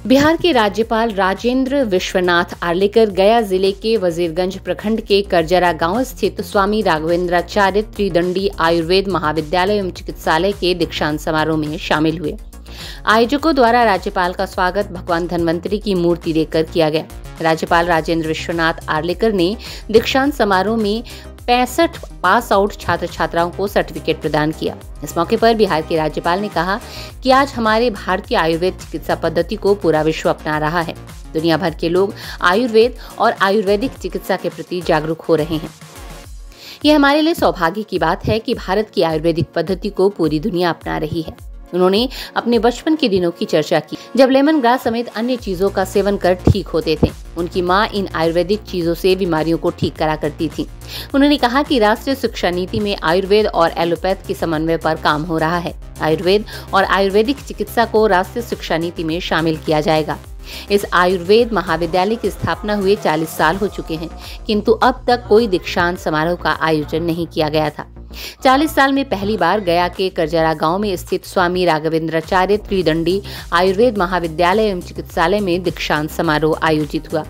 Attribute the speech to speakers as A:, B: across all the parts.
A: बिहार के राज्यपाल राजेंद्र विश्वनाथ आर्लेकर गया जिले के वजीरगंज प्रखंड के करजरा गांव स्थित स्वामी राघवेंद्राचार्य त्रिदंडी आयुर्वेद महाविद्यालय एवं चिकित्सालय के दीक्षांत समारोह में शामिल हुए। आयोजकों द्वारा राज्यपाल का स्वागत भगवान धन्वंतरी की मूर्ति देकर किया गया। राज्यपाल राजेंद्र विश्वनाथ आर्लेकर ने दीक्षांत समारोह में 65 पास आउट छात्र छात्राओं को सर्टिफिकेट प्रदान किया। इस मौके पर बिहार के राज्यपाल ने कहा कि आज हमारे भारतीय आयुर्वेद चिकित्सा पद्धति को पूरा विश्व अपना रहा है। दुनिया भर के लोग आयुर्वेद और आयुर्वेदिक चिकित्सा के प्रति जागरूक हो रहे हैं। ये हमारे लिए सौभाग्य की बात है कि भारत की आयुर्वेदिक पद्धति को पूरी दुनिया अपना रही है। उन्होंने अपने बचपन के दिनों की चर्चा की, जब लेमन ग्रास समेत अन्य चीजों का सेवन कर ठीक होते थे। उनकी मां इन आयुर्वेदिक चीजों से बीमारियों को ठीक करा करती थी। उन्होंने कहा कि राष्ट्रीय शिक्षा नीति में आयुर्वेद और एलोपैथ के समन्वय पर काम हो रहा है। आयुर्वेद और आयुर्वेदिक चिकित्सा को राष्ट्रीय शिक्षा नीति में शामिल किया जाएगा। इस आयुर्वेद महाविद्यालय की स्थापना हुए 40 साल हो चुके हैं, किंतु अब तक कोई दीक्षांत समारोह का आयोजन नहीं किया गया था। 40 साल में पहली बार गया के करजरा गांव में स्थित स्वामी राघवेंद्राचार्य त्रिदंडी आयुर्वेद महाविद्यालय एवं चिकित्सालय में दीक्षांत समारोह आयोजित हुआ।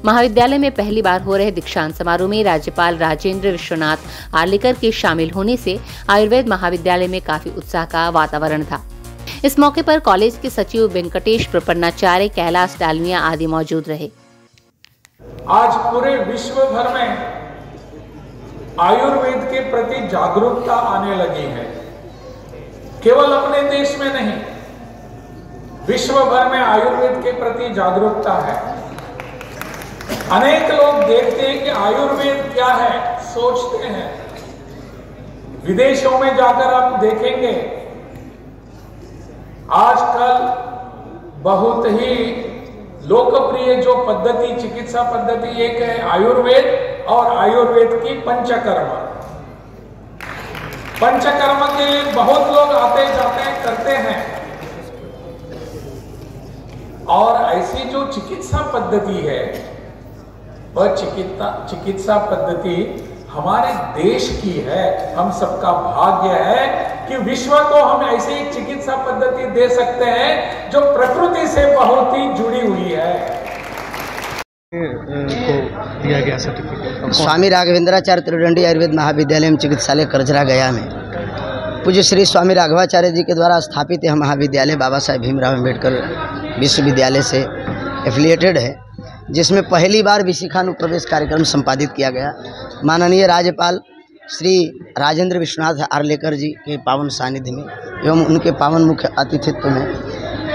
A: महाविद्यालय में पहली बार हो रहे दीक्षांत समारोह में राज्यपाल राजेंद्र विश्वनाथ आर्लेकर के शामिल होने से आयुर्वेद महाविद्यालय में काफी उत्साह का वातावरण था। इस मौके पर कॉलेज के सचिव वेंकटेश प्रपन्नाचार्य, कैलाश डालमिया आदि मौजूद रहे।
B: आज पूरे विश्व भर में आयुर्वेद के प्रति जागरूकता आने लगी है। केवल अपने देश में नहीं, विश्व भर में आयुर्वेद के प्रति जागरूकता है। अनेक लोग देखते हैं कि आयुर्वेद क्या है, सोचते हैं। विदेशों में जाकर आप देखेंगे, आजकल बहुत ही लोकप्रिय जो पद्धति, चिकित्सा पद्धति एक है आयुर्वेद, और आयुर्वेद की पंचकर्म। पंचकर्म के लिए बहुत लोग आते जाते हैं, करते हैं। और ऐसी जो चिकित्सा पद्धति है, वह चिकित्सा पद्धति हमारे देश की है। हम सबका भाग्य है कि विश्व को हम ऐसी चिकित्सा पद्धति दे सकते हैं जो प्रकृति से बहुत ही जुड़ी हुई है।
C: को दिया गया सर्टिफिकेट
D: स्वामी राघवेंद्राचार्य त्रिदंडी आयुर्वेद महाविद्यालय एवं चिकित्सालय करजरा गया में पूज्य श्री स्वामी राघवाचार्य जी के द्वारा स्थापित यह महाविद्यालय बाबा साहेब भीमराव अम्बेडकर विश्वविद्यालय से एफिलिएटेड है, जिसमें पहली बार विशिखानुप्रवेश कार्यक्रम संपादित किया गया। माननीय राज्यपाल श्री राजेंद्र विश्वनाथ आर्लेकर जी के पावन सानिध्य में एवं उनके पावन मुख्य अतिथित्व में,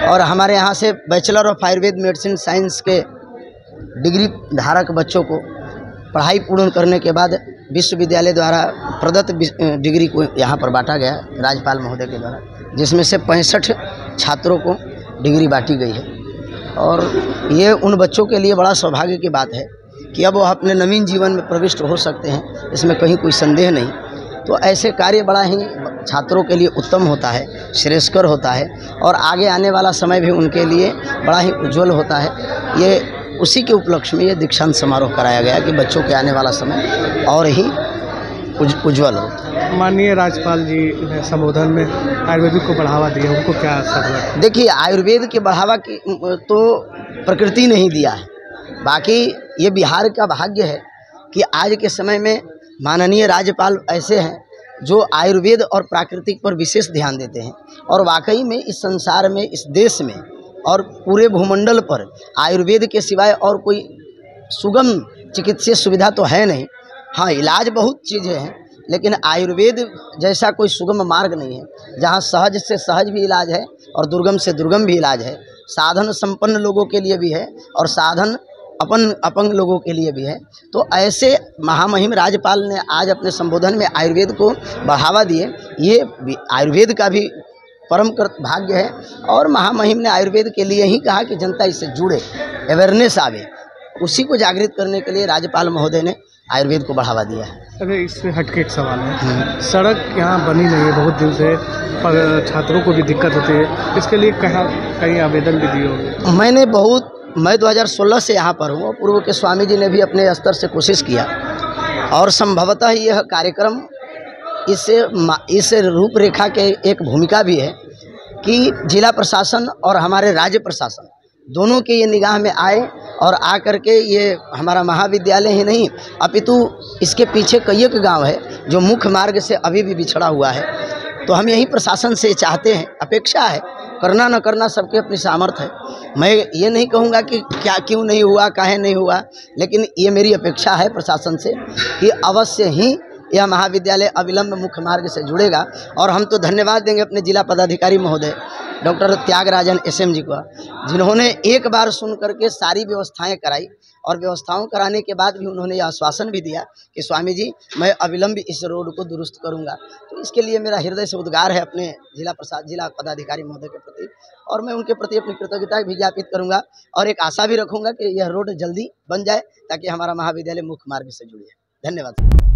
D: और हमारे यहाँ से bachelor of Ayurveda medicine science के डिग्री धारक बच्चों को पढ़ाई पूर्ण करने के बाद विश्वविद्यालय द्वारा प्रदत्त डिग्री को यहाँ पर बांटा गया राज्यपाल महोदय के द्वारा, जिसमें से 65 छात्रों को डिग्री बांटी गई है। और ये उन बच्चों के लिए बड़ा सौभाग्य की बात है कि अब वह अपने नवीन जीवन में प्रविष्ट हो सकते हैं, इसमें कहीं कोई संदेह नहीं। तो ऐसे कार्य बड़ा ही छात्रों के लिए उत्तम होता है, श्रेयस्कर होता है, और आगे आने वाला समय भी उनके लिए बड़ा ही उज्जवल होता है। ये उसी के उपलक्ष्य में ये दीक्षांत समारोह कराया गया कि बच्चों के आने वाला समय और ही उज्जवल हो।
C: माननीय राज्यपाल जी ने संबोधन में आयुर्वेद को बढ़ावा दिया, उनको क्या असर?
D: देखिए, आयुर्वेद के बढ़ावा की तो प्रकृति ने ही दिया है। बाकी ये बिहार का भाग्य है कि आज के समय में माननीय राज्यपाल ऐसे हैं जो आयुर्वेद और प्राकृतिक पर विशेष ध्यान देते हैं, और वाकई में इस संसार में, इस देश में और पूरे भूमंडल पर आयुर्वेद के सिवाय और कोई सुगम चिकित्सीय सुविधा तो है नहीं। हाँ, इलाज बहुत चीज़ें हैं, लेकिन आयुर्वेद जैसा कोई सुगम मार्ग नहीं है, जहाँ सहज से सहज भी इलाज है और दुर्गम से दुर्गम भी इलाज है। साधन संपन्न लोगों के लिए भी है और साधन अपंग लोगों के लिए भी है। तो ऐसे महामहिम राज्यपाल ने आज अपने संबोधन में आयुर्वेद को बढ़ावा दिए। ये आयुर्वेद का भी परम भाग्य है, और महामहिम ने आयुर्वेद के लिए ही कहा कि जनता इससे जुड़े, अवेयरनेस आवे। उसी को जागृत करने के लिए राज्यपाल महोदय ने आयुर्वेद को बढ़ावा दिया है।
C: अरे, इससे हटके एक सवाल है, सड़क यहाँ बनी नहीं है बहुत दिन से, पर छात्रों को भी दिक्कत होती है, इसके लिए कहीं आवेदन भी दिए होंगे?
D: मैं 2016 से यहाँ पर हूँ। पूर्व के स्वामी जी ने भी अपने स्तर से कोशिश किया, और संभवतः यह कार्यक्रम इस रूपरेखा के एक भूमिका भी है कि जिला प्रशासन और हमारे राज्य प्रशासन दोनों के ये निगाह में आए और आ करके ये हमारा महाविद्यालय ही नहीं अपितु इसके पीछे कई एक गाँव है जो मुख्य मार्ग से अभी भी बिछड़ा हुआ है। तो हम यही प्रशासन से चाहते हैं, अपेक्षा है, करना न करना सबके अपनी सामर्थ्य है। मैं ये नहीं कहूँगा कि क्या क्यों नहीं हुआ, काहे नहीं हुआ, लेकिन ये मेरी अपेक्षा है प्रशासन से कि अवश्य ही यह महाविद्यालय अविलंब मुख्य मार्ग से जुड़ेगा। और हम तो धन्यवाद देंगे अपने जिला पदाधिकारी महोदय डॉक्टर त्यागराजन SM जी को, जिन्होंने एक बार सुन करके सारी व्यवस्थाएं कराई और व्यवस्थाओं कराने के बाद भी उन्होंने यह आश्वासन भी दिया कि स्वामी जी मैं अविलंब इस रोड को दुरुस्त करूंगा। तो इसके लिए मेरा हृदय से उद्गार है अपने जिला पदाधिकारी महोदय के प्रति, और मैं उनके प्रति अपनी कृतज्ञता भी ज्ञापित करूंगा और एक आशा भी रखूंगा कि यह रोड जल्दी बन जाए ताकि हमारा महाविद्यालय मुख्य मार्ग से जुड़े। धन्यवाद।